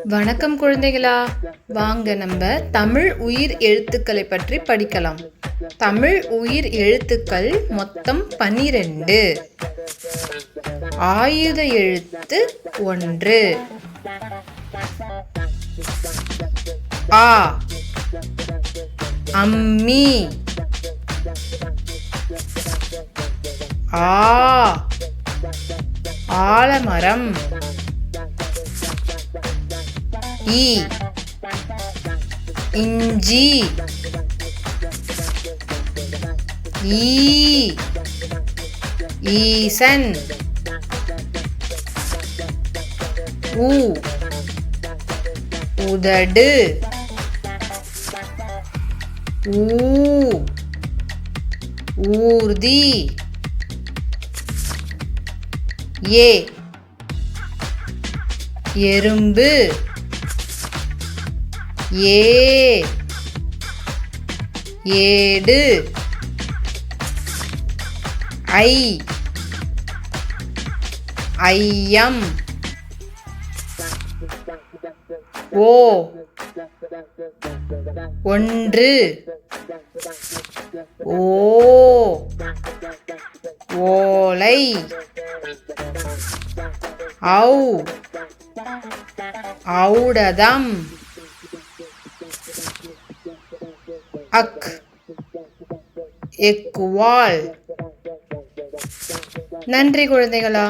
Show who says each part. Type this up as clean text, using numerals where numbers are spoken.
Speaker 1: வணக்கம் குழந்தைகளா, வாங்க நம்ம தமிழ் உயிர் எழுத்துக்களை பற்றி படிக்கலாம். தமிழ் உயிர் எழுத்துக்கள் மொத்தம் 12. ஆயுத எழுத்து 1. ஆ, அம்மி. ஆ, ஆலமரம். ஈ, இஞ்சி. ஈ, ஈசன். ஊ, உதடு. ஊ, ஊர்தி. ஏ, எறும்பு. ஏ, ஏடு. ஐ, ஐயம். ஓ, 1. ஓ, ஓலை. ஔ, ஔடதம். அக், எக்குவால். நன்றி குழந்தைகளா.